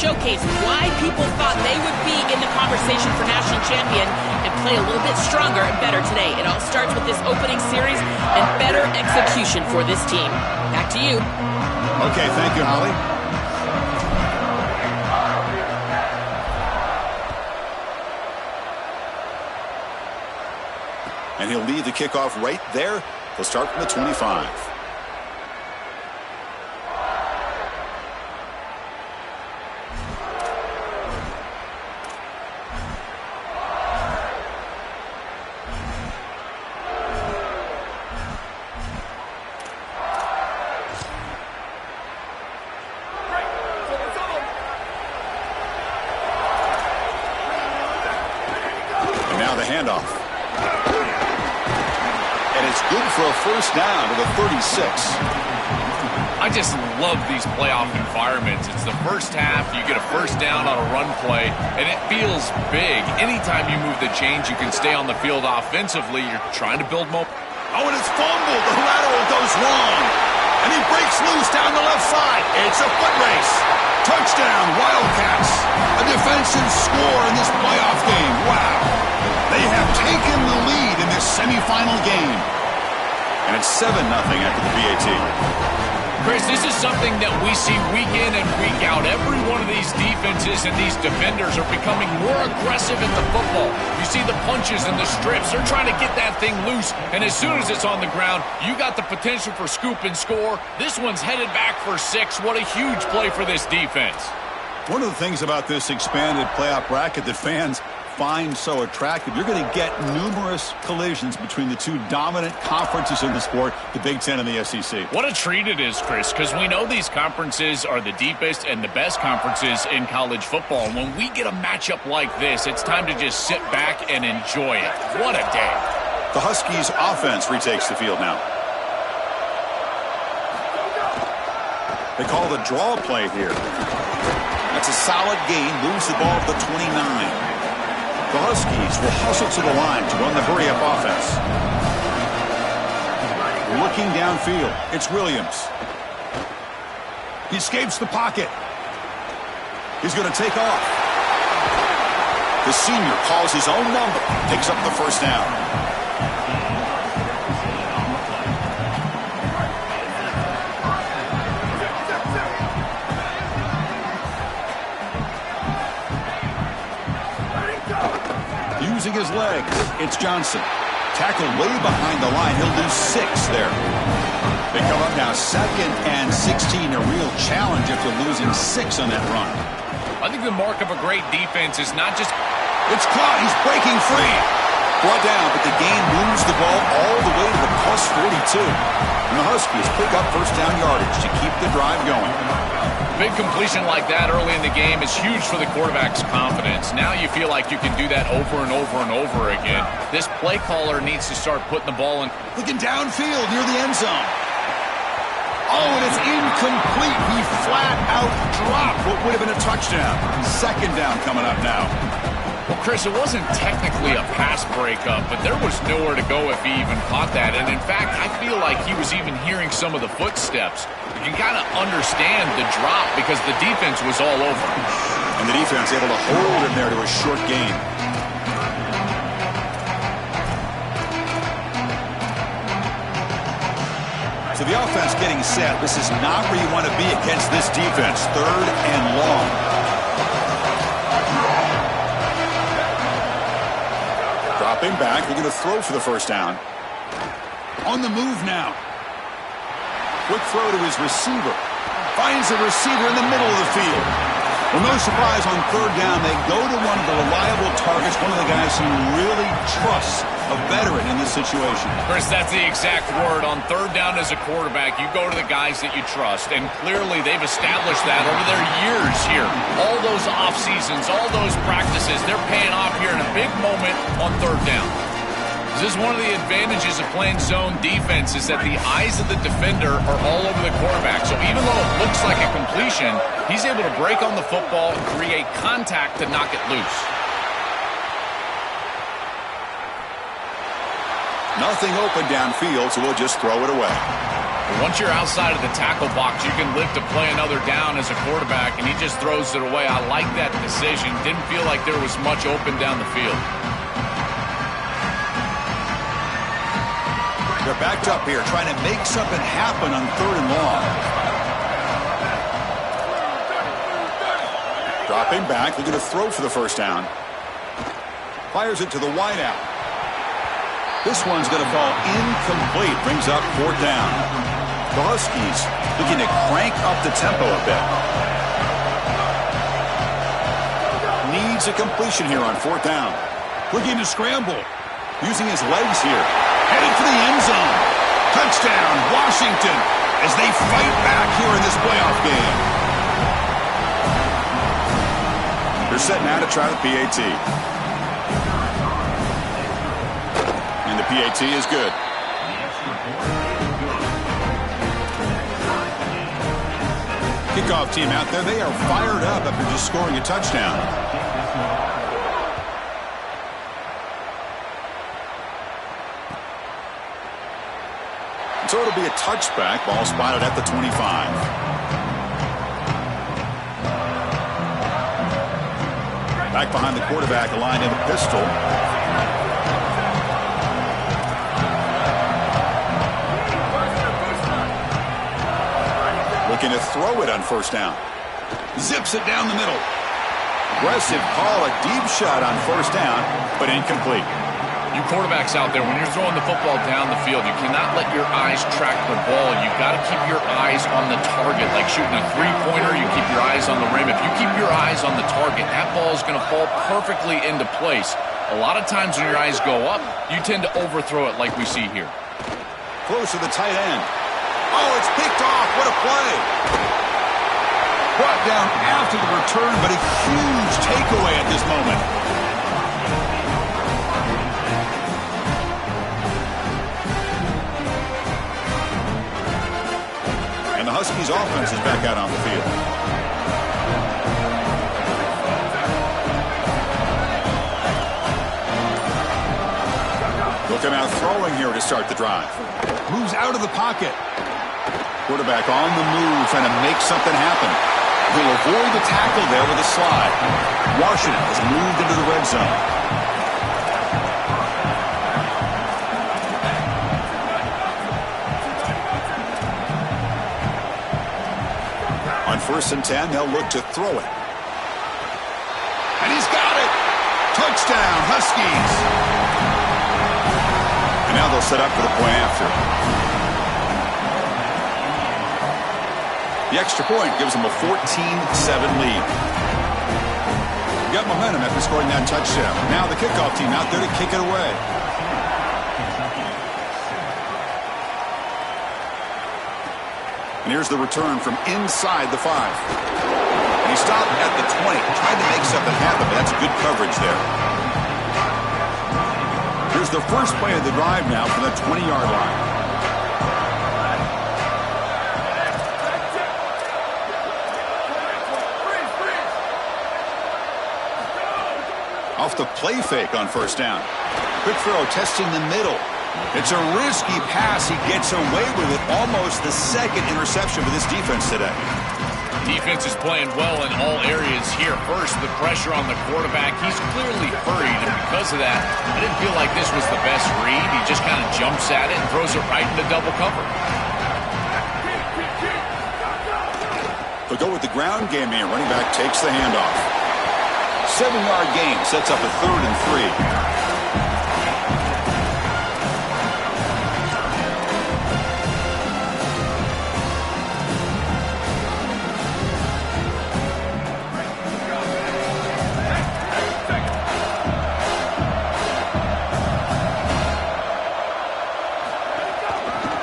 showcase why people thought they would be in the conversation for national champion and play a little bit stronger and better today. It all starts with this opening series and better execution for this team. Back to you. Okay, thank you, Holly. And he'll lead the kickoff right there. He'll start from the 25. And now the handoff. Good for a first down to the 36. I just love these playoff environments. It's the first half. You get a first down on a run play, and it feels big. Anytime you move the chains, you can stay on the field offensively. You're trying to build momentum. Oh, and it's fumbled. The lateral goes long. And he breaks loose down the left side. It's a foot race. Touchdown, Wildcats. A defensive score in this playoff game. Wow. They have taken the lead in this semifinal game. And it's 7-0 after the PAT. Chris, this is something that we see week in and week out. Every one of these defenses and these defenders are becoming more aggressive in the football. You see the punches and the strips. They're trying to get that thing loose. And as soon as it's on the ground, you got the potential for scoop and score. This one's headed back for 6. What a huge play for this defense. One of the things about this expanded playoff bracket that fans find so attractive, you're going to get numerous collisions between the two dominant conferences in the sport, the Big Ten and the SEC. What a treat it is, Chris, because we know these conferences are the deepest and the best conferences in college football. And when we get a matchup like this, it's time to just sit back and enjoy it. What a day. The Huskies offense retakes the field now. They call the draw play here. That's a solid gain, moves the ball to the 29. The Huskies will hustle to the line to run the hurry-up offense. Looking downfield, it's Williams. He escapes the pocket. He's going to take off. The senior calls his own number, picks up the first down. Using his legs, it's Johnson. Tackled way behind the line. He'll lose 6 there. They come up now 2nd and 16. A real challenge after losing 6 on that run. I think the mark of a great defense is not just... It's caught. He's breaking free. Brought down, but the game moves the ball all the way to the plus 42. And the Huskies pick up first down yardage to keep the drive going. Big completion like that early in the game is huge for the quarterback's confidence. Now you feel like you can do that over and over and over again. This play caller needs to start putting the ball in. Looking downfield near the end zone. Oh, and it's incomplete. He flat out dropped what would have been a touchdown. 2nd down coming up now. Well, Chris, it wasn't technically a pass breakup, but there was nowhere to go if he even caught that. And in fact, I feel like he was even hearing some of the footsteps. You can kind of understand the drop because the defense was all over him. And the defense able to hold him there to a short gain. So the offense getting set. This is not where you want to be against this defense. 3rd and long. Dropping back. They're going to throw for the first down. On the move now. Quick throw to his receiver. Finds a receiver in the middle of the field. Well, no surprise on 3rd down. They go to one of the reliable targets, one of the guys who really trusts a veteran in this situation. Chris, that's the exact word. On 3rd down as a quarterback, you go to the guys that you trust, and clearly they've established that over their years here. All those off seasons, all those practices, they're paying off here in a big moment on 3rd down. This is one of the advantages of playing zone defense is that the eyes of the defender are all over the quarterback. So even though it looks like a completion, he's able to break on the football and create contact to knock it loose. Nothing open downfield, so we'll just throw it away. But once you're outside of the tackle box, you can live to play another down as a quarterback, and he just throws it away. I like that decision. Didn't feel like there was much open down the field. They're backed up here, trying to make something happen on 3rd and long. Dropping back, looking to throw for the first down. Fires it to the wideout. This one's going to fall incomplete. Brings up 4th down. The Huskies looking to crank up the tempo a bit. Needs a completion here on 4th down. Looking to scramble. Using his legs here. Headed for the end zone. Touchdown, Washington, as they fight back here in this playoff game. They're set now to try the PAT. And the PAT is good. Kickoff team out there. They are fired up after just scoring a touchdown. So it'll be a touchback. Ball spotted at the 25. Back behind the quarterback, aligned in a pistol. Looking to throw it on 1st down. Zips it down the middle. Aggressive call, a deep shot on 1st down, but incomplete. You quarterbacks out there, when you're throwing the football down the field, you cannot let your eyes track the ball. You've got to keep your eyes on the target. Like shooting a three-pointer, you keep your eyes on the rim. If you keep your eyes on the target, that ball is going to fall perfectly into place. A lot of times when your eyes go up, you tend to overthrow it like we see here. Close to the tight end. Oh, it's picked off. What a play. Brought down after the return, but a huge takeaway at this moment. The Huskies offense is back out on the field. Looking out throwing here to start the drive. Moves out of the pocket. Quarterback on the move, trying to make something happen. He'll avoid the tackle there with a slide. Washington has moved into the red zone. On 1st and 10, they'll look to throw it. And he's got it! Touchdown, Huskies! And now they'll set up for the point after. The extra point gives them a 14-7 lead. Got momentum after scoring that touchdown. Now the kickoff team out there to kick it away. And here's the return from inside the 5. And he stopped at the 20. Tried to make something happen, but that's good coverage there. Here's the first play of the drive now from the 20-yard line. Off the play fake on 1st down. Quick throw, testing the middle. It's a risky pass. He gets away with it. Almost the 2nd interception for this defense today. Defense is playing well in all areas here. First, the pressure on the quarterback. He's clearly hurried, and because of that, I didn't feel like this was the best read. He just kind of jumps at it and throws it right into double cover. They'll go with the ground game here. Running back takes the handoff. 7-yard gain sets up a 3rd and 3.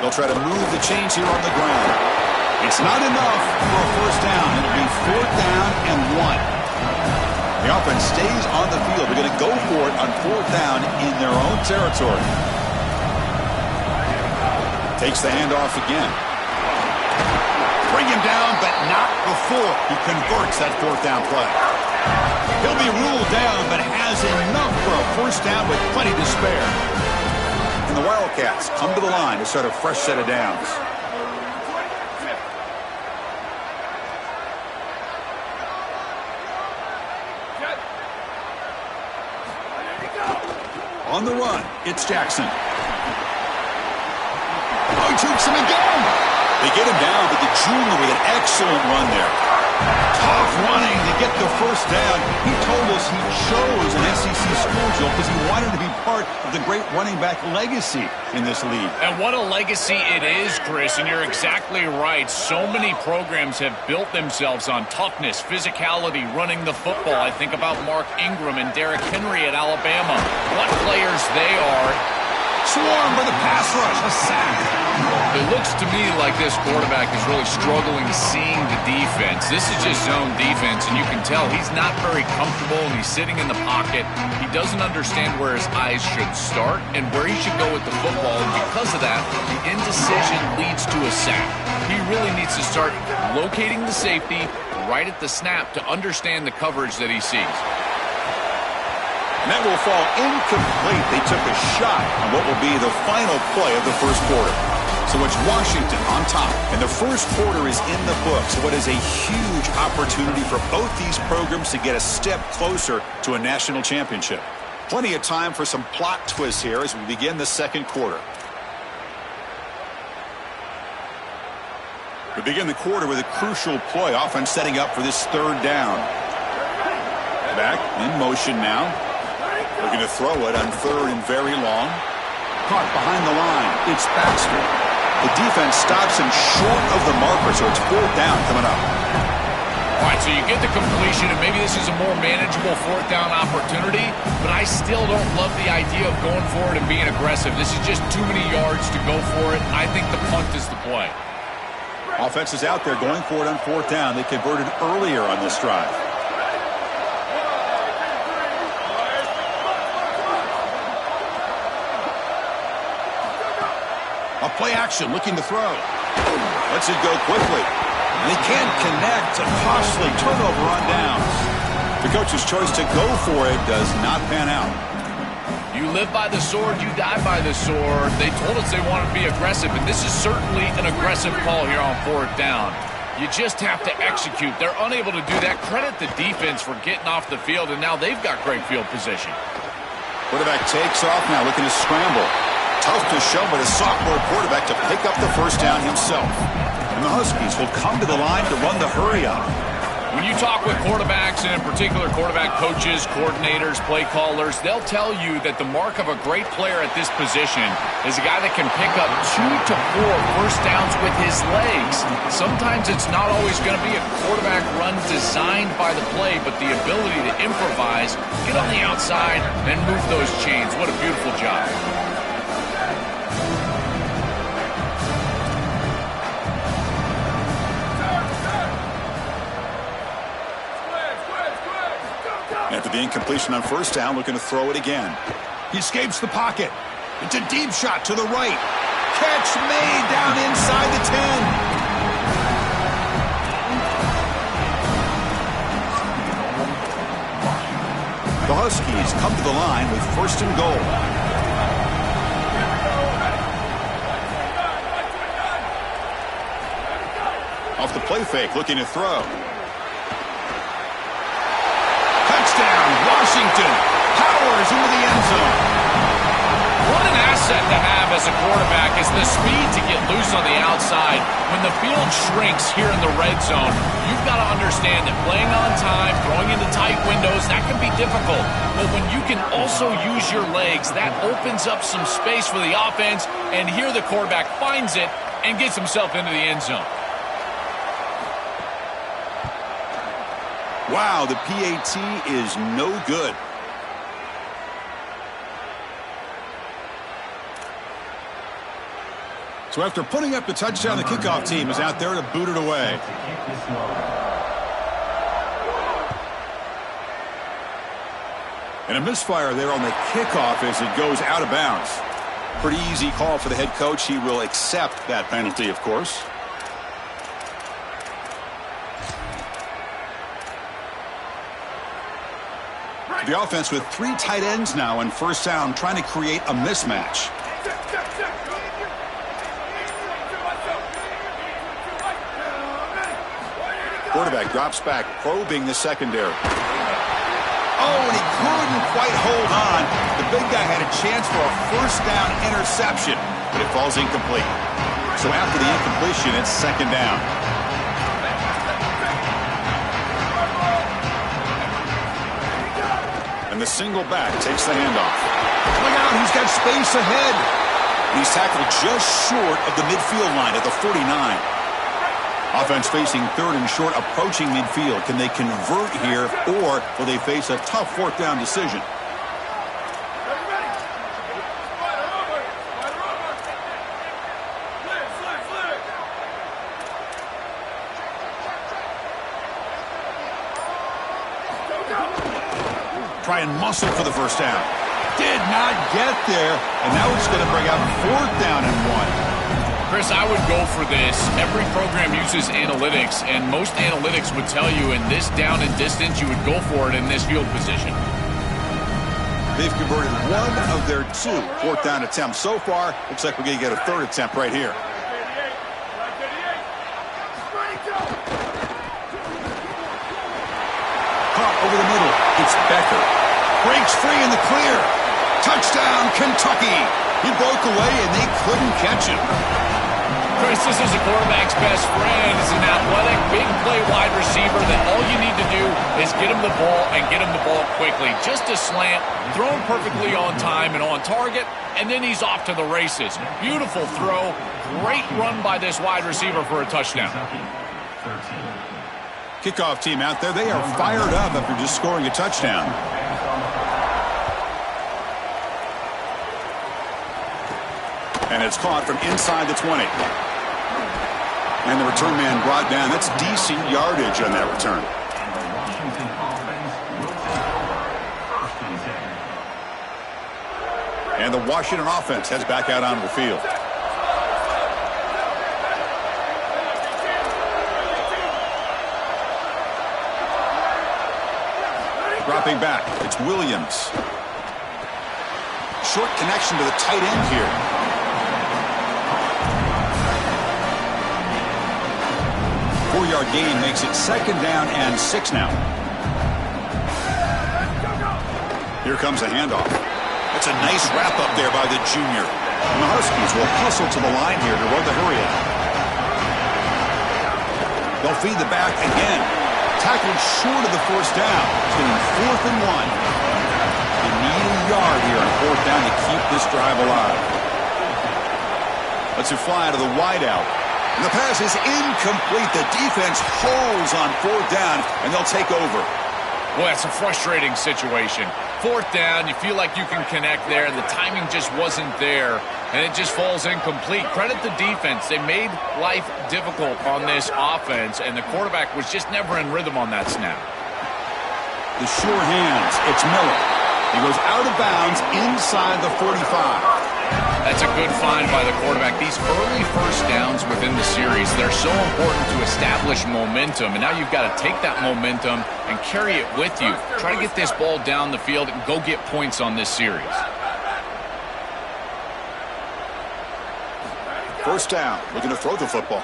They'll try to move the chains here on the ground. It's not enough for a 1st down. It'll be 4th down and 1. The offense stays on the field. They're going to go for it on 4th down in their own territory. Takes the handoff again. Bring him down, but not before he converts that 4th down play. He'll be ruled down, but has enough for a 1st down with plenty to spare. And the Wildcats come to the line to start a fresh set of downs. On the run, it's Jackson. Oh, he jukes him again. They get him down, but the junior with an excellent run there. Tough running to get the first down. He told us he chose an SEC school, Joe, because he wanted to be part of the great running back legacy in this league. And what a legacy it is, Chris, and you're exactly right. So many programs have built themselves on toughness, physicality, running the football. I think about Mark Ingram and Derrick Henry at Alabama. What players they are. Swarm for the pass rush, a sack. It looks to me like this quarterback is really struggling seeing the defense. This is just zone defense, and you can tell he's not very comfortable, and he's sitting in the pocket. He doesn't understand where his eyes should start and where he should go with the football, and because of that, the indecision leads to a sack. He really needs to start locating the safety right at the snap to understand the coverage that he sees. And that will fall incomplete. They took a shot on what will be the final play of the first quarter. So it's Washington on top, and the first quarter is in the books. What is a huge opportunity for both these programs to get a step closer to a national championship. Plenty of time for some plot twists here as we begin the second quarter. We begin the quarter with a crucial play, offense setting up for this third down. Back in motion now. Looking to throw it on third and very long. Caught behind the line. It's Baxter. The defense stops him short of the marker, so it's fourth down coming up. All right, so you get the completion, and maybe this is a more manageable fourth down opportunity, but I still don't love the idea of going for it and being aggressive. This is just too many yards to go for it. I think the punt is the play. Offense is out there going for it on fourth down. They converted earlier on this drive. A play action, looking to throw. Lets it go quickly. And he can't connect. A costly turnover on downs. The coach's choice to go for it does not pan out. You live by the sword, you die by the sword. They told us they wanted to be aggressive, and this is certainly an aggressive call here on fourth down. You just have to execute. They're unable to do that. Credit the defense for getting off the field, and now they've got great field position. Quarterback takes off now, looking to scramble. Tough to show, but a sophomore quarterback to pick up the first down himself. And the Huskies will come to the line to run the hurry-up. When you talk with quarterbacks, and in particular quarterback coaches, coordinators, play callers, they'll tell you that the mark of a great player at this position is a guy that can pick up 2 to 4 first downs with his legs. Sometimes it's not always going to be a quarterback run designed by the play, but the ability to improvise, get on the outside, and move those chains. What a beautiful job. After the incompletion on first down, looking to throw it again. He escapes the pocket. It's a deep shot to the right. Catch made down inside the 10. The Huskies come to the line with first and goal. Off the play fake, looking to throw. Touchdown, Washington. Powers into the end zone. What an asset to have as a quarterback is the speed to get loose on the outside. When the field shrinks here in the red zone, you've got to understand that playing on time, throwing into tight windows, that can be difficult. But when you can also use your legs, that opens up some space for the offense. And here the quarterback finds it and gets himself into the end zone. Wow, the PAT is no good. So after putting up the touchdown, the kickoff team is out there to boot it away. And a misfire there on the kickoff as it goes out of bounds. Pretty easy call for the head coach. He will accept that penalty, of course. The offense with 3 tight ends now on first down, trying to create a mismatch. Quarterback drops back, probing the secondary. Oh, and he couldn't quite hold on. The big guy had a chance for a first down interception, but it falls incomplete. So after the incompletion, it's second down. And the single back takes the handoff. Look out, he's got space ahead. He's tackled just short of the midfield line at the 49. Offense facing third and short, approaching midfield. Can they convert here, or will they face a tough fourth down decision? Try and muscle for the first down. Did not get there, and now it's going to bring out fourth down and 1. Chris, I would go for this. Every program uses analytics, and most analytics would tell you in this down and distance, you would go for it in this field position. They've converted one of their 2 fourth down attempts so far. Looks like we're going to get a third attempt right here. Caught over the middle. It's Becker. Breaks free in the clear. Touchdown, Kentucky. He broke away, and they couldn't catch him. Chris, this is a quarterback's best friend. He's an athletic, big play wide receiver that all you need to do is get him the ball and get him the ball quickly. Just a slant, thrown perfectly on time and on target, and then he's off to the races. Beautiful throw. Great run by this wide receiver for a touchdown. Kickoff team out there. They are fired up after just scoring a touchdown. And it's caught from inside the 20. And the return man brought down. That's decent yardage on that return. And the Washington offense heads back out onto the field. Dropping back, it's Williams. Short connection to the tight end here. 4-yard gain makes it second down and 6 now. Here comes a handoff. That's a nice wrap up there by the junior. And the Huskies will hustle to the line here to run the hurry up. They'll feed the back again. Tackled short of the first down. It's going to be 4th and 1. They need a yard here on 4th down to keep this drive alive. Let's it fly to the wideout. And the pass is incomplete. The defense holds on 4th down, and they'll take over. Well, that's a frustrating situation. 4th down, you feel like you can connect there, and the timing just wasn't there, and it just falls incomplete. Credit the defense. They made life difficult on this offense, and the quarterback was just never in rhythm on that snap. The sure hands. It's Miller. He goes out of bounds inside the 45. That's a good find by the quarterback. These early first downs within the series, they're so important to establish momentum. And now you've got to take that momentum and carry it with you. Try to get this ball down the field and go get points on this series. First down, looking to throw the football.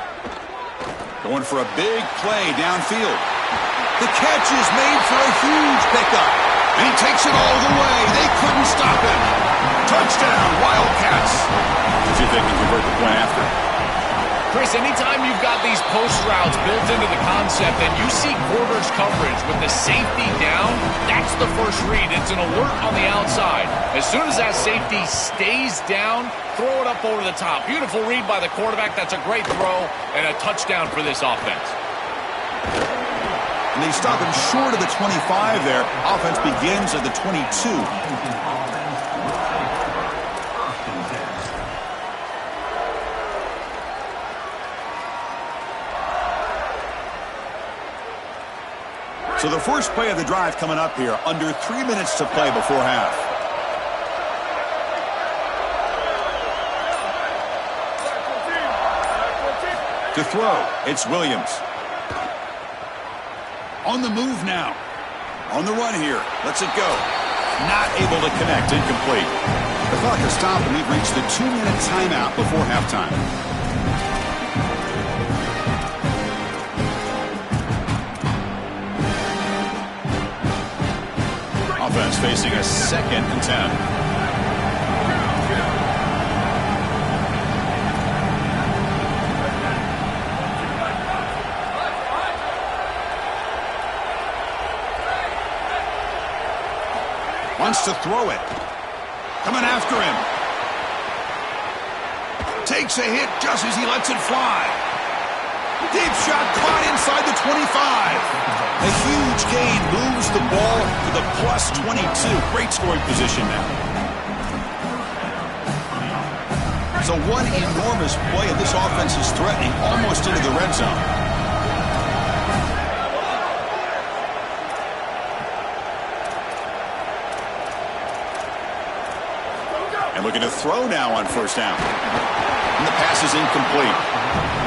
Going for a big play downfield. The catch is made for a huge pickup. And he takes it all the way. They couldn't stop him. Touchdown, Wildcats. See if they can convert the point after. Chris, anytime you've got these post routes built into the concept and you see quarters coverage with the safety down, that's the first read. It's an alert on the outside. As soon as that safety stays down, throw it up over the top. Beautiful read by the quarterback. That's a great throw and a touchdown for this offense. And they stop him short of the 25 there. Offense begins at the 22. So the first play of the drive coming up here. Under 3 minutes to play before half. To throw, it's Williams. On the move now. On the run here. Lets it go. Not able to connect. Incomplete. The clock has stopped, and we've reached the 2-minute timeout before halftime. Offense facing a 2nd and 10. Wants to throw it. Coming after him. Takes a hit just as he lets it fly. Deep shot caught inside the 25. A huge gain moves the ball to the plus 22. Great scoring position now. So one enormous play, and this offense is threatening almost into the red zone. And looking to throw now on 1st down. And the pass is incomplete.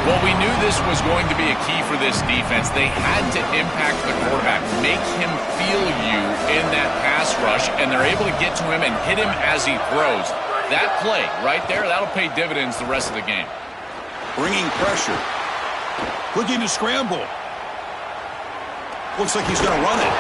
Well, we knew this was going to be a key for this defense. They had to impact the quarterback, make him feel you in that pass rush, and they're able to get to him and hit him as he throws. That play right there, that'll pay dividends the rest of the game. Bringing pressure. Looking to scramble. Looks like he's going to run it.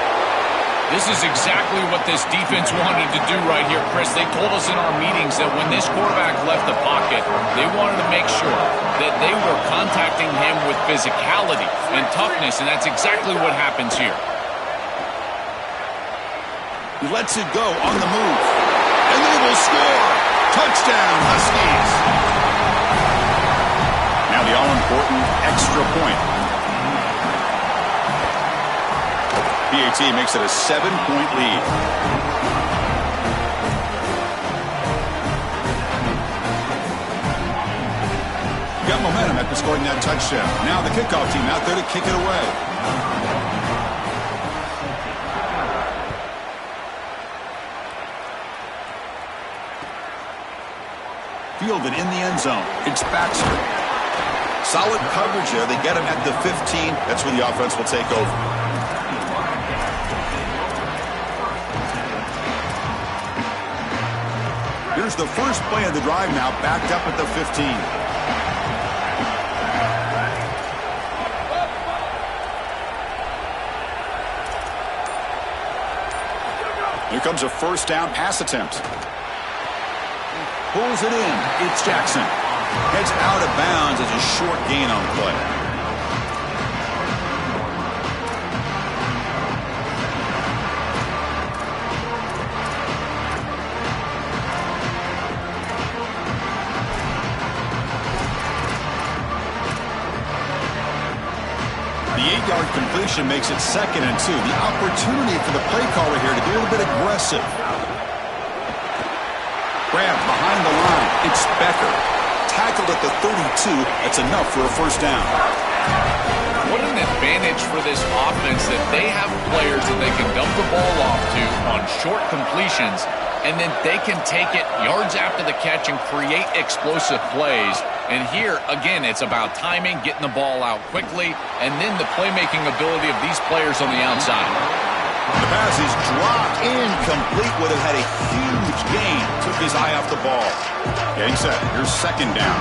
This is exactly what this defense wanted to do right here, Chris. They told us in our meetings that when this quarterback left the pocket, they wanted to make sure that they were contacting him with physicality and toughness, and that's exactly what happens here. He lets it go on the move. And they will score. Touchdown, Huskies. Now the all-important extra point. PAT makes it a 7-point lead. Got momentum after scoring that touchdown. Now the kickoff team out there to kick it away. Fielded in the end zone. It's Baxter. Solid coverage there. They get him at the 15. That's where the offense will take over. Here's the first play of the drive now, backed up at the 15. Here comes a 1st down pass attempt. Pulls it in. It's Jackson. Heads out of bounds as a short gain on the play. The 8-yard completion makes it 2nd and 2. The opportunity for the play caller here to be a little bit aggressive. Grab behind the line. It's Becker. Tackled at the 32. That's enough for a 1st down. What an advantage for this offense that they have players that they can dump the ball off to on short completions, and then they can take it yards after the catch and create explosive plays. And here, again, it's about timing, getting the ball out quickly, and then the playmaking ability of these players on the outside. The pass is dropped incomplete. Would have had a huge gain. Took his eye off the ball. Getting set. Here's 2nd down.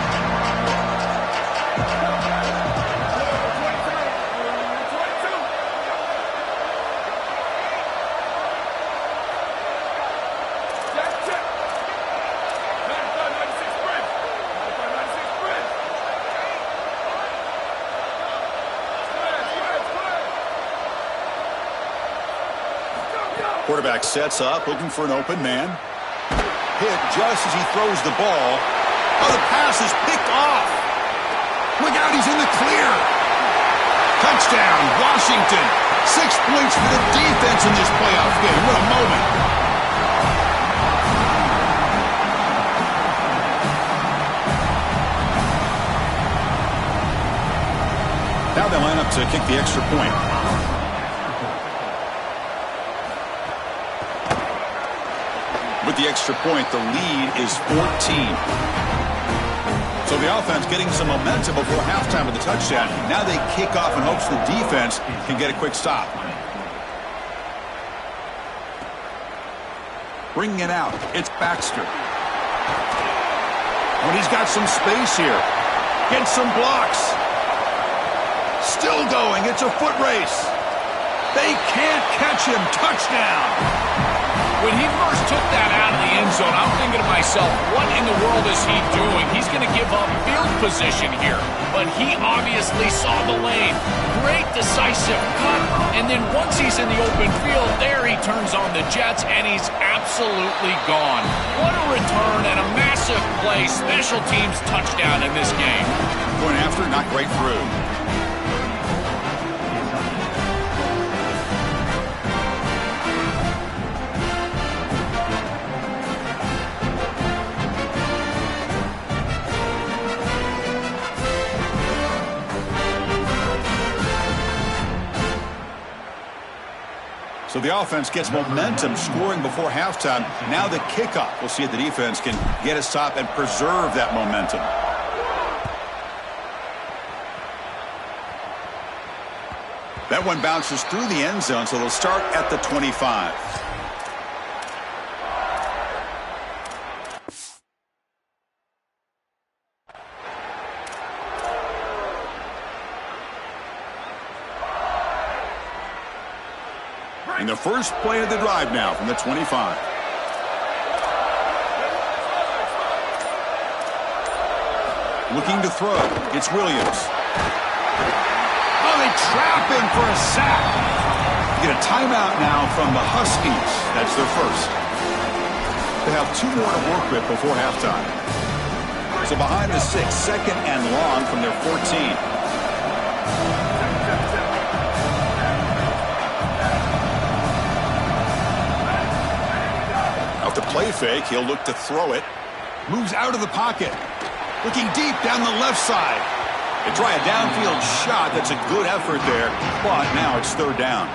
Quarterback sets up, looking for an open man. Hit just as he throws the ball. Oh, the pass is picked off. Look out, he's in the clear. Touchdown, Washington. 6 points for the defense in this playoff game. What a moment. Now they line up to kick the extra point. With the extra point, the lead is 14. So the offense getting some momentum before halftime with the touchdown. Now they kick off in hopes the defense can get a quick stop. Bringing it out, it's Baxter. When he's got some space here. Gets some blocks. Still going, it's a foot race. They can't catch him. Touchdown. When he first took that out of the end zone, I'm thinking to myself, what in the world is he doing? He's going to give up field position here. But he obviously saw the lane. Great decisive cut. And then once he's in the open field, there he turns on the jets, and he's absolutely gone. What a return and a massive play. Special teams touchdown in this game. Going after, not right through. So the offense gets momentum scoring before halftime. Now the kickoff. We'll see if the defense can get a stop and preserve that momentum. That one bounces through the end zone, so they'll start at the 25. And the first play of the drive now from the 25. Looking to throw. It's Williams. Oh, they trap him for a sack. Get a timeout now from the Huskies. That's their first. They have 2 more to work with before halftime. So behind the 6, second and long from their 14. The play fake, he'll look to throw it. Moves out of the pocket. Looking deep down the left side. They try a downfield shot. That's a good effort there, but now it's third down.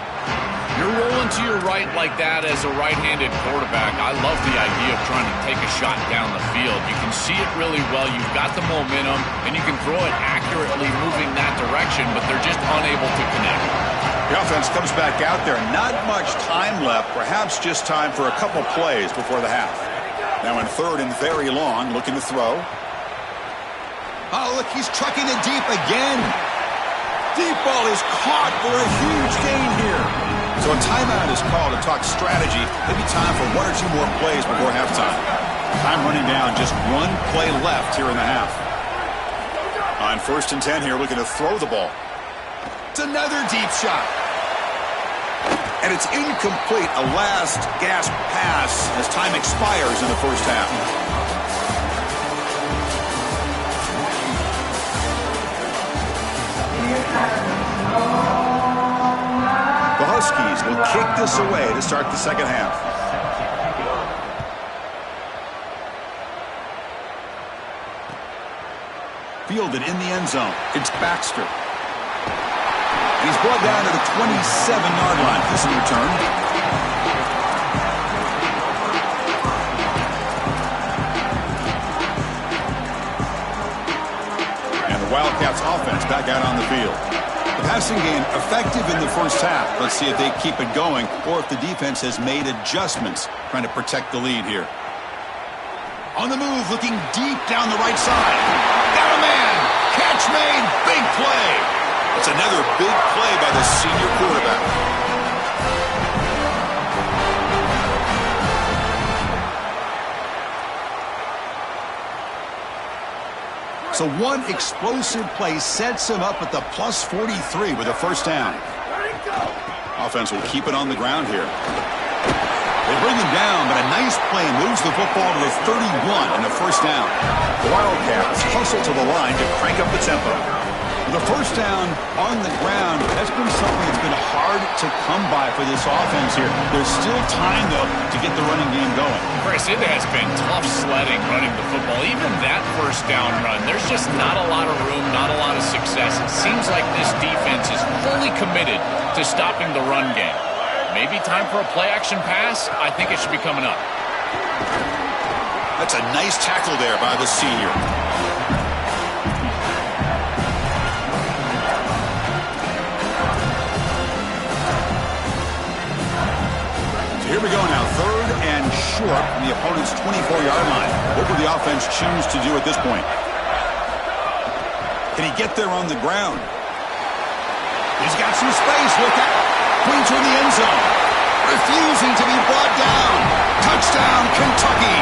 You're rolling to your right like that as a right-handed quarterback. I love the idea of trying to take a shot down the field. You can see it really well. You've got the momentum, and you can throw it accurately moving that direction, but they're just unable to connect. The offense comes back out there. Not much time left. Perhaps just time for a couple plays before the half. Now in third and very long, looking to throw. Oh, look, he's trucking it deep again. Deep ball is caught for a huge gain here. So a timeout is called to talk strategy. Maybe time for 1 or 2 more plays before halftime. Time running down. Just 1 play left here in the half. On first and 10 here, looking to throw the ball. It's another deep shot. And it's incomplete. A last gasp pass as time expires in the first half. The Huskies will kick this away to start the second half. Fielded in the end zone. It's Baxter. He's brought down to the 27-yard line. This is return. And the Wildcats offense back out on the field. The passing game effective in the first half. Let's see if they keep it going or if the defense has made adjustments trying to protect the lead here. On the move, looking deep down the right side. Got a man. Catch made. Big play. It's another big play by the senior quarterback. So one explosive play sets him up at the plus 43 with a first down. Offense will keep it on the ground here. They bring him down, but a nice play moves the football to the 31 and a first down. The Wildcats hustle to the line to crank up the tempo. The first down on the ground, that's been something that's been hard to come by for this offense here. There's still time, though, to get the running game going. Chris, it has been tough sledding running the football. Even that first down run, there's just not a lot of room, not a lot of success. It seems like this defense is fully committed to stopping the run game. Maybe time for a play-action pass? I think it should be coming up. That's a nice tackle there by the senior. Here we go now, third and short from the opponent's 24-yard line. What will the offense choose to do at this point? Can he get there on the ground? He's got some space. Look out. Going toward the end zone. Refusing to be brought down. Kentucky.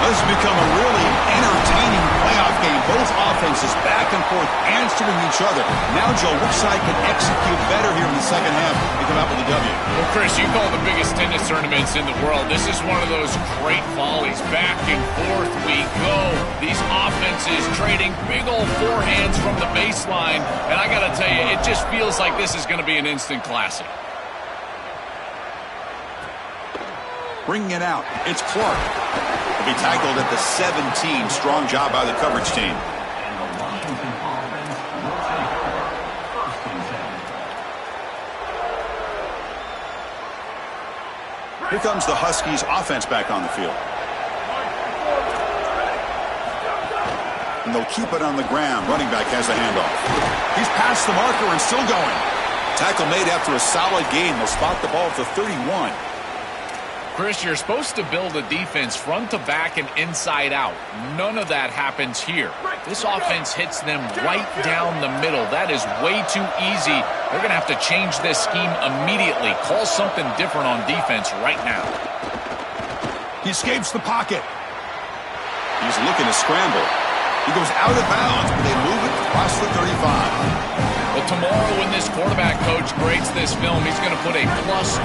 This has become a really entertaining playoff game. Both offenses back and forth answering each other. Now, Joe, which side can execute better here in the second half to come out with a W? Well, Chris, you call the biggest tennis tournaments in the world. This is one of those great volleys. Back and forth we go. These offenses trading big old forehands from the baseline. And I got to tell you, it just feels like this is going to be an instant classic. Bringing it out, it's Clark. He'll be tackled at the 17. Strong job by the coverage team. Here comes the Huskies offense back on the field. And they'll keep it on the ground. Running back has the handoff. He's past the marker and still going. Tackle made after a solid gain. They'll spot the ball at the 31. Chris, you're supposed to build a defense front to back and inside out. None of that happens here. This offense hits them right down the middle. That is way too easy. They're going to have to change this scheme immediately. Call something different on defense right now. He escapes the pocket. He's looking to scramble. He goes out of bounds, but they move it across the 35. Well, tomorrow when this quarterback coach grades this film, he's going to put a plus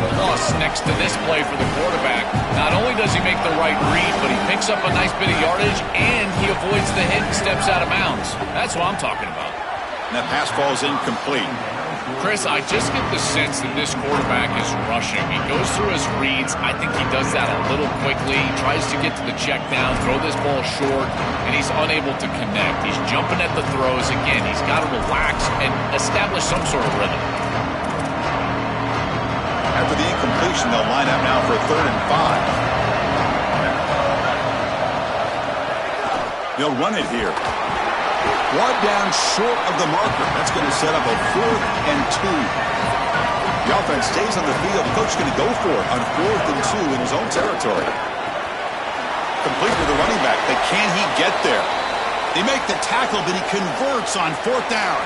next to this play for the quarterback. Not only does he make the right read, but he picks up a nice bit of yardage, and he avoids the hit and steps out of bounds. That's what I'm talking about. And that pass falls incomplete. Chris, I just get the sense that this quarterback is rushing. He goes through his reads. I think he does that a little quickly. He tries to get to the check down, throw this ball short, and he's unable to connect. He's jumping at the throws. Again, he's got to relax and establish some sort of rhythm. After the incompletion, they'll line up now for a 3rd and 5. They'll run it here. Brought down short of the marker. That's going to set up a 4th and 2. The offense stays on the field. The coach is going to go for it on 4th and 2 in his own territory. Complete with the running back. But can he get there? They make the tackle, but he converts on 4th down.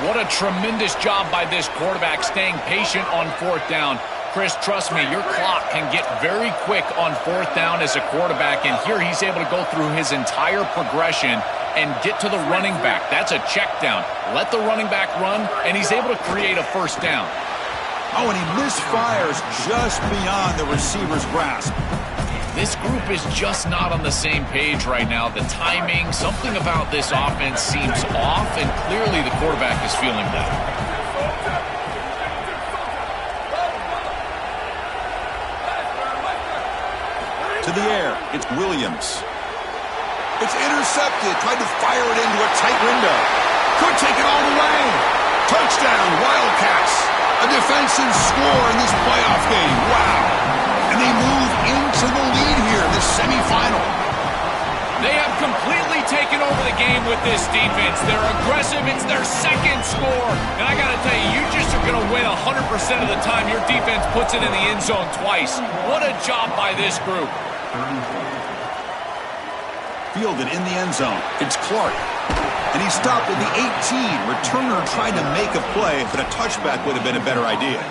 What a tremendous job by this quarterback staying patient on 4th down. Chris, trust me, your clock can get very quick on 4th down as a quarterback, and here he's able to go through his entire progression and get to the running back. That's a check down. Let the running back run, and he's able to create a 1st down. Oh, and he misfires just beyond the receiver's grasp. This group is just not on the same page right now. The timing, something about this offense seems off, and clearly the quarterback is feeling that. To the air, it's Williams. It's intercepted. Tried to fire it into a tight window. Could take it all the way. Touchdown, Wildcats. A defensive score in this playoff game. Wow. And they move into the lead here in this semifinal. They have completely taken over the game with this defense. They're aggressive. It's their 2nd score. And I got to tell you, you just are going to win 100% of the time your defense puts it in the end zone twice. What a job by this group. Fielded in the end zone. It's Clark. And he stopped at the 18. Returner tried to make a play, but a touchback would have been a better idea.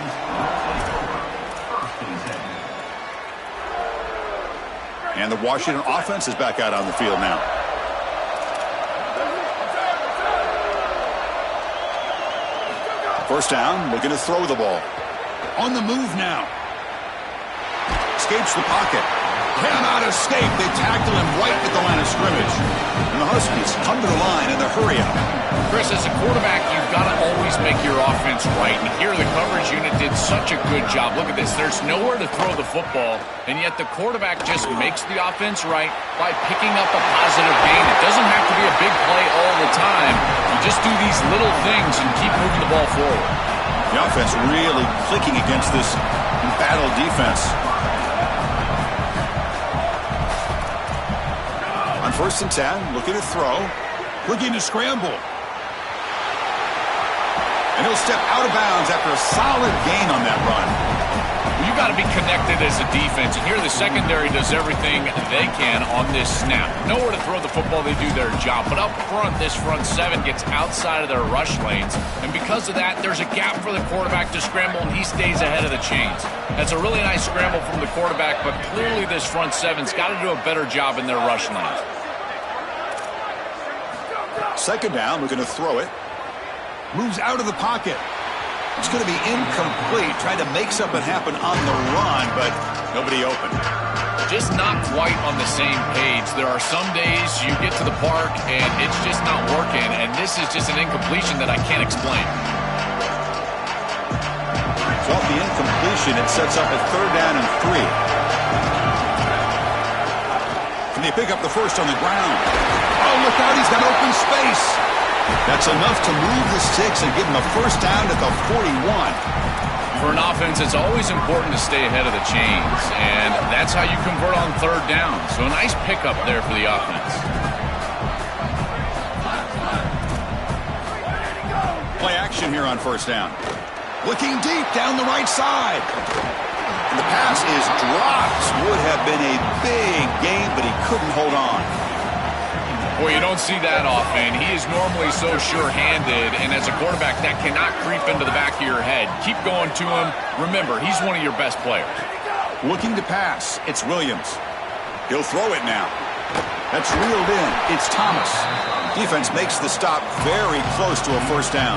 And the Washington offense is back out on the field now. First down, looking to throw the ball. On the move now. Escapes the pocket. Cannot escape. They tackle him right at the line of scrimmage. And the Huskies come to the line in the hurry-up. Chris, as a quarterback, you've got to always make your offense right. And here the coverage unit did such a good job. Look at this. There's nowhere to throw the football, and yet the quarterback just makes the offense right by picking up a positive gain. It doesn't have to be a big play all the time. You just do these little things and keep moving the ball forward. The offense really clicking against this embattled defense. On 1st and 10, looking to throw, looking to scramble. And he'll step out of bounds after a solid gain on that run. You got to be connected isolated as a defense, and here the secondary does everything they can on this snap. Nowhere to throw the football, they do their job. But up front, this front seven gets outside of their rush lanes, and because of that, there's a gap for the quarterback to scramble, and he stays ahead of the chains. That's a really nice scramble from the quarterback, but clearly this front seven's got to do a better job in their rush lanes. Second down, we're going to throw it. Moves out of the pocket. It's going to be incomplete. Tried to make something happen on the run, but nobody open. Just not quite on the same page. There are some days you get to the park and it's just not working, and this is just an incompletion that I can't explain. So off the incompletion, it sets up a 3rd down and 3. Can they pick up the first on the ground? Oh, look out, he's got open space. That's enough to move the sticks and give him a first down at the 41. For an offense, it's always important to stay ahead of the chains, and that's how you convert on 3rd down. So a nice pickup there for the offense. Play action here on 1st down. Looking deep down the right side. And the pass is dropped. Would have been a big gain, but he couldn't hold on. Boy, you don't see that often. He is normally so sure-handed, and as a quarterback, that cannot creep into the back of your head. Keep going to him. Remember, he's one of your best players. Looking to pass. It's Williams. He'll throw it now. That's reeled in. It's Thomas. Defense makes the stop very close to a first down.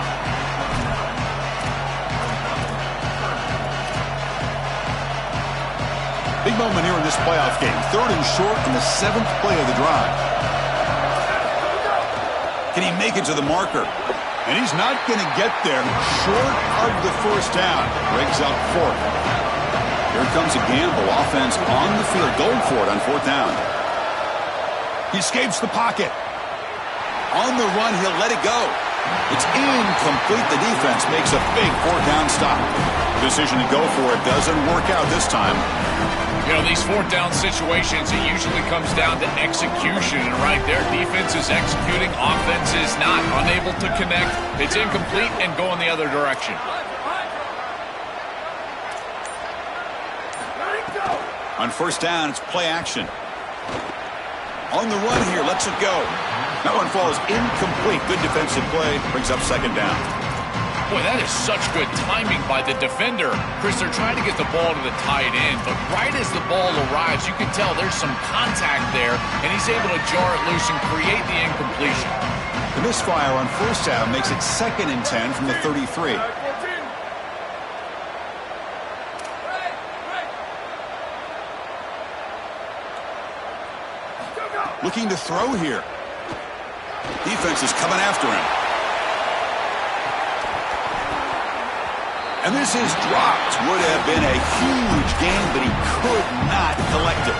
Big moment here in this playoff game. 3rd and short in the 7th play of the drive. Can he make it to the marker? And he's not going to get there. Short of the first down. Breaks out 4th. Here comes a gamble. Offense on the field. Going for it on 4th down. He escapes the pocket. On the run, he'll let it go. It's incomplete. The defense makes a big 4th down stop. The decision to go for it doesn't work out this time. You know, these 4th down situations, it usually comes down to execution. And right there, defense is executing, offense is not. Unable to connect. It's incomplete and go in the other direction. On 1st down, it's play action. On the run here, lets it go. That one falls incomplete. Good defensive play. Brings up 2nd down. Boy, that is such good timing by the defender. Chris, they're trying to get the ball to the tight end, but right as the ball arrives, you can tell there's some contact there, and he's able to jar it loose and create the incompletion. The misfire on 1st down makes it 2nd and 10 from the 33. Looking to throw here. Defense is coming after him. And this is dropped. Would have been a huge gain, but he could not collect it.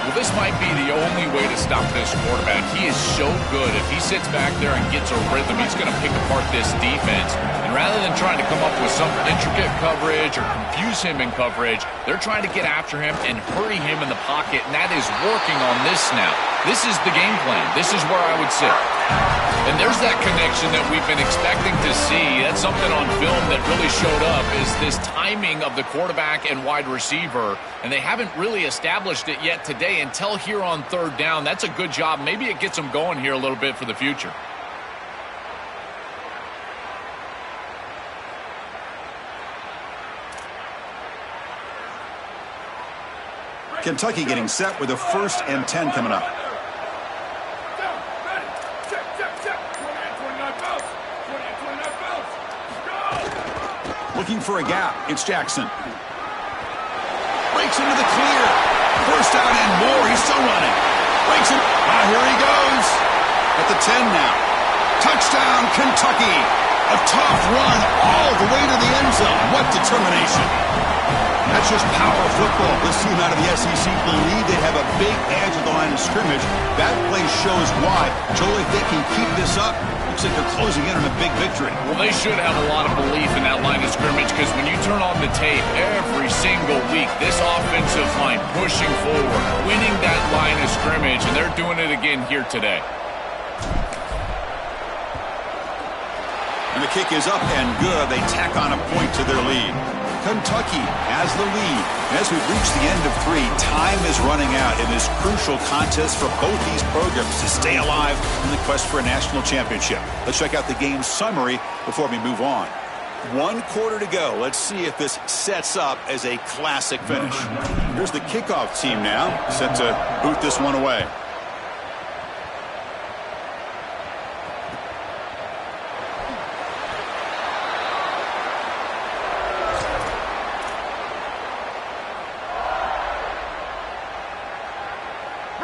Well, this might be the only way to stop this quarterback. He is so good. If he sits back there and gets a rhythm, he's going to pick apart this defense. And rather than trying to come up with some intricate coverage or confuse him in coverage, they're trying to get after him and hurry him in the pocket, and that is working on this snap. This is the game plan. This is where I would sit. And there's that connection that we've been expecting to see. That's something on film that really showed up, is this timing of the quarterback and wide receiver. And they haven't really established it yet today until here on 3rd down. That's a good job. Maybe it gets them going here a little bit for the future. Kentucky getting set with a 1st and 10 coming up. Looking for a gap. It's Jackson. Breaks into the clear. 1st down and more. He's still running. Breaks it. Here he goes. At the 10 now. Touchdown, Kentucky. A tough run all the way to the end zone. What determination. That's just power football. This team out of the SEC believe they have a big edge at the line of scrimmage. That play shows why. Joel, if they can keep this up, looks like they're closing in on a big victory. Well, they should have a lot of belief in that line of scrimmage, because when you turn on the tape every single week, this offensive line pushing forward, winning that line of scrimmage, and they're doing it again here today. And the kick is up and good. They tack on a point to their lead. Kentucky has the lead. And as we've reached the end of 3, time is running out in this crucial contest for both these programs to stay alive in the quest for a national championship. Let's check out the game summary before we move on. 1 quarter to go. Let's see if this sets up as a classic finish. Here's the kickoff team now, set to boot this one away.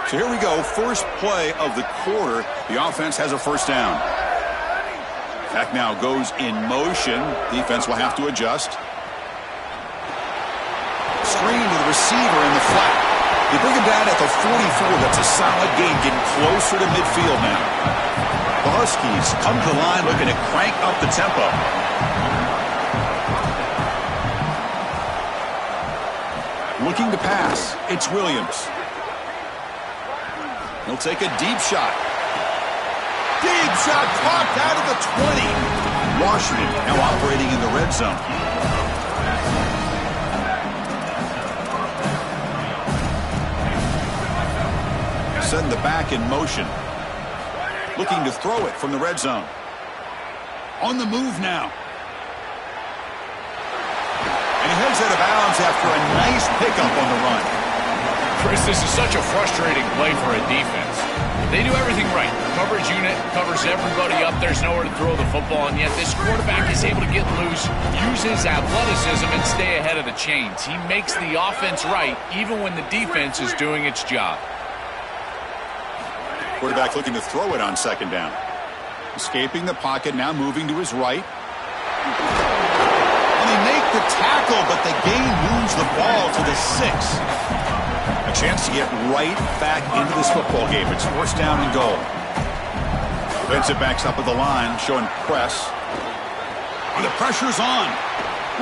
So here we go, first play of the quarter. The offense has a first down. Back now goes in motion. Defense will have to adjust. Screen to the receiver in the flat. They bring him down at the 44. That's a solid gain, getting closer to midfield now. The Huskies come to the line looking to crank up the tempo. Looking to pass. It's Williams. He'll take a deep shot. Deep shot popped out of the 20. Washington now operating in the red zone. Setting the back in motion. Looking to throw it from the red zone. On the move now. And he heads out of bounds after a nice pickup on the run. Chris, this is such a frustrating play for a defense. They do everything right. Coverage unit covers everybody up. There's nowhere to throw the football, and yet this quarterback is able to get loose, use his athleticism, and stay ahead of the chains. He makes the offense right, even when the defense is doing its job. Quarterback looking to throw it on second down. Escaping the pocket, now moving to his right. And they make the tackle, but the gain moves the ball to the 6. A chance to get right back into this football game. It's first down and goal. Defensive backs up at the line, showing press. And the pressure's on.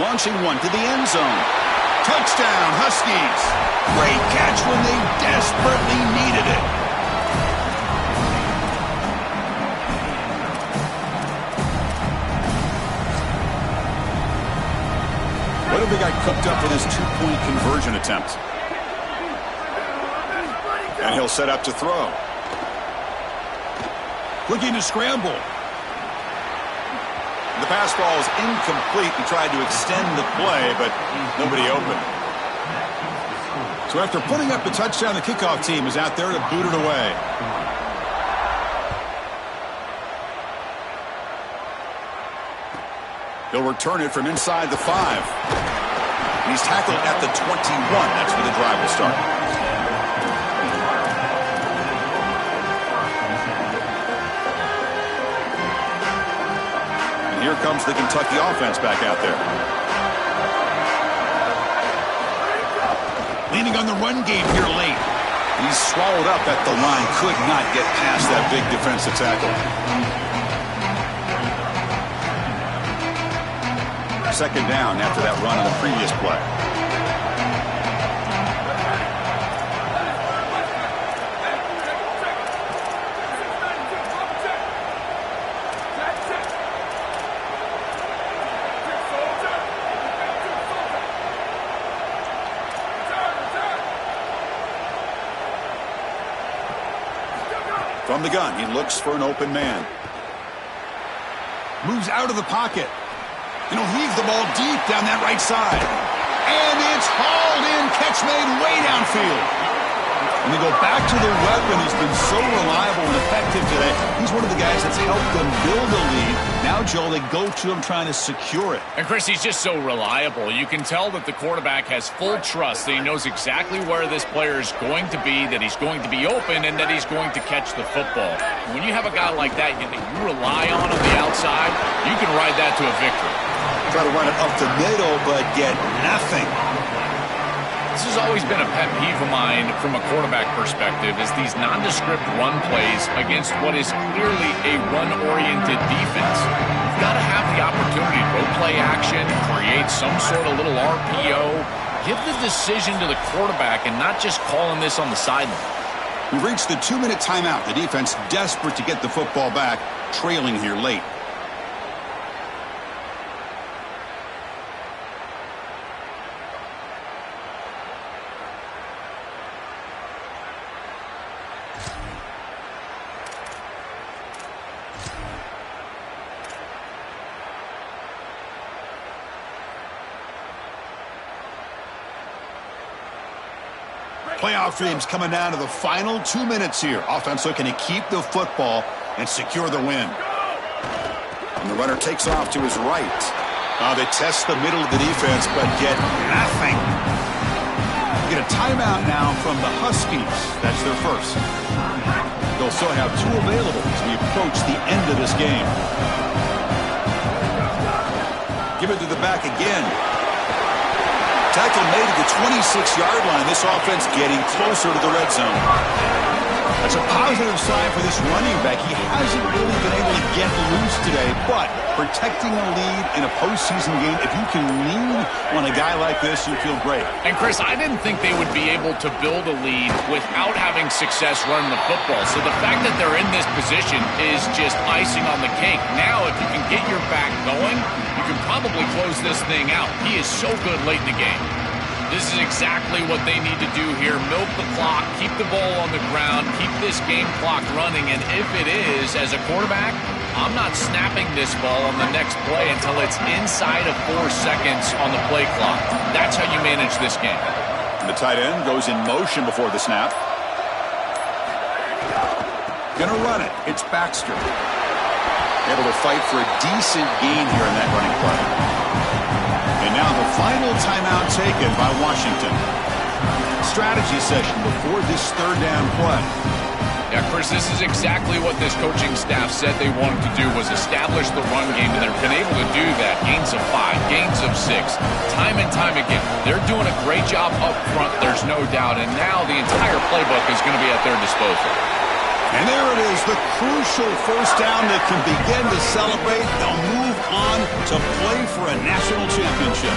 Launching one to the end zone. Touchdown, Huskies. Great catch when they desperately needed it. What have they got cooked up for this 2-point conversion attempt? And he'll set up to throw. Looking to scramble. The pass ball is incomplete. He tried to extend the play, but nobody open. So after putting up the touchdown, the kickoff team is out there to boot it away. He'll return it from inside the 5. And he's tackled at the 21. That's where the drive will start. Here comes the Kentucky offense back out there. Leaning on the run game here late. He's swallowed up at the line. Could not get past that big defensive tackle. Second down after that run on the previous play. From the gun, he looks for an open man. Moves out of the pocket. And he'll heave the ball deep down that right side. And it's hauled in. Catch made way downfield. And they go back to their weapon. He's been so reliable and effective today. He's one of the guys that's helped them build a lead. Now, Joel, they go to him trying to secure it. And, Chris, he's just so reliable. You can tell that the quarterback has full trust that he knows exactly where this player is going to be, that he's going to be open, and that he's going to catch the football. When you have a guy like that you rely on the outside, you can ride that to a victory. Try to run it up the middle, but get nothing. This has always been a pet peeve of mine from a quarterback perspective, is these nondescript run plays against what is clearly a run-oriented defense. You've got to have the opportunity to go play action, create some sort of little RPO, give the decision to the quarterback and not just calling this on the sideline. We've reached the 2-minute timeout. The defense desperate to get the football back, trailing here late. Playoff dreams coming down to the final 2 minutes here. Offense looking to keep the football and secure the win. And the runner takes off to his right. They test the middle of the defense, but get nothing. Get a timeout now from the Huskies. That's their first. They'll still have 2 available as we approach the end of this game. Give it to the back again. Tackle made at the 26-yard line. This offense getting closer to the red zone. That's a positive sign for this running back. He hasn't really been able to get loose today, but protecting a lead in a postseason game, if you can lean on a guy like this, you feel great. And, Chris, I didn't think they would be able to build a lead without having success running the football. So the fact that they're in this position is just icing on the cake. Now, if you can get your back going, you can probably close this thing out. He is so good late in the game. This is exactly what they need to do here. Milk the clock, keep the ball on the ground, keep this game clock running, and if it is, as a quarterback, I'm not snapping this ball on the next play until it's inside of 4 seconds on the play clock. That's how you manage this game. The tight end goes in motion before the snap. Gonna run it. It's Baxter. Able to fight for a decent gain here in that running play. And now the final timeout taken by Washington. Strategy session before this third down play. Yeah, Chris, this is exactly what this coaching staff said they wanted to do, was establish the run game, and they've been able to do that. Gains of 5, gains of 6, time and time again. They're doing a great job up front, there's no doubt, and now the entire playbook is going to be at their disposal. And there it is, the crucial first down that can begin to celebrate. They'll move on to play for a national championship.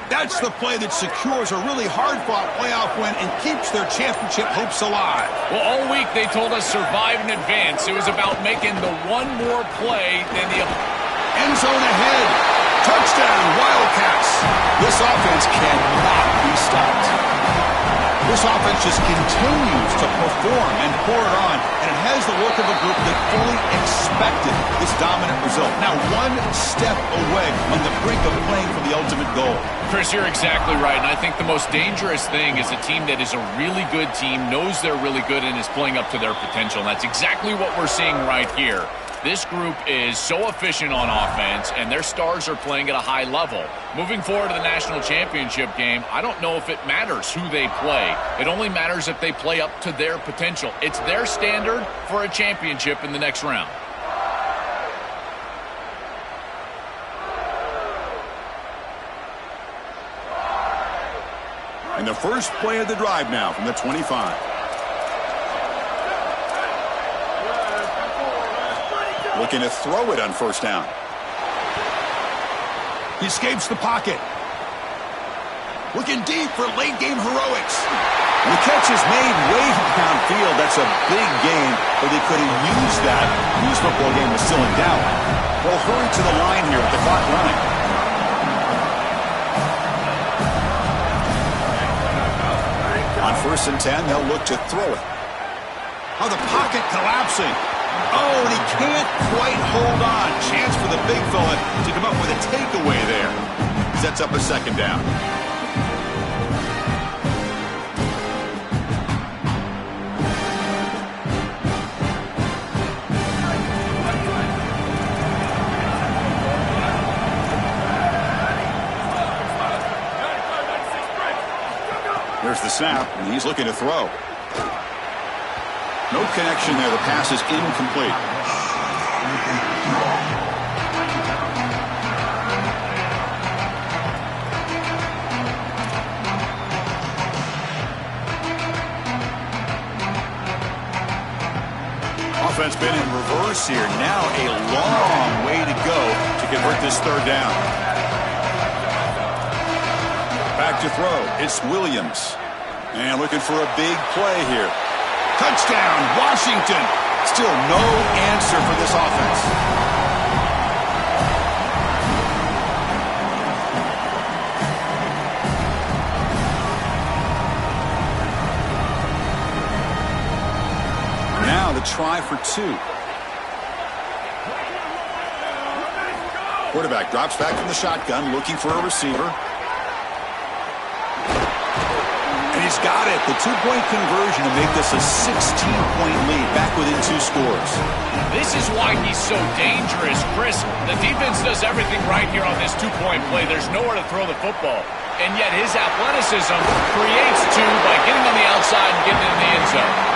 That's the play that secures a really hard-fought playoff win and keeps their championship hopes alive. Well, all week they told us survive and advance. It was about making the one more play than the end zone ahead. Touchdown, Wildcats. This offense cannot be stopped. This offense just continues to perform and pour it on, and it has the look of a group that fully expected this dominant result. Now 1 step away on the brink of playing for the ultimate goal. Chris, you're exactly right, and I think the most dangerous thing is a team that is a really good team, knows they're really good, and is playing up to their potential. And that's exactly what we're seeing right here. This group is so efficient on offense, and their stars are playing at a high level. Moving forward to the national championship game, I don't know if it matters who they play. It only matters if they play up to their potential. It's their standard for a championship in the next round. And the first play of the drive now from the 25. Looking to throw it on first down. He escapes the pocket. Looking deep for late-game heroics. And the catch is made way downfield. That's a big gain, but they could have used that when this football game was still in doubt. They'll hurry to the line here with the clock running. On 1st and 10, they'll look to throw it. Oh, the pocket collapsing. Oh, and he can't quite hold on. Chance for the big fella to come up with a takeaway there. Sets up a second down. There's the snap, and he's looking to throw. No connection there. The pass is incomplete. Offense been in reverse here. Now a long way to go to convert this third down. Back to throw. It's Williams. And looking for a big play here. Touchdown, Washington. Still no answer for this offense. Now the try for 2. Quarterback drops back from the shotgun, looking for a receiver. he's got it. The two-point conversion to make this a 16-point lead, back within 2 scores. This is why he's so dangerous. Chris, the defense does everything right here on this two-point play. There's nowhere to throw the football. And yet his athleticism creates 2 by getting on the outside and getting into the end zone.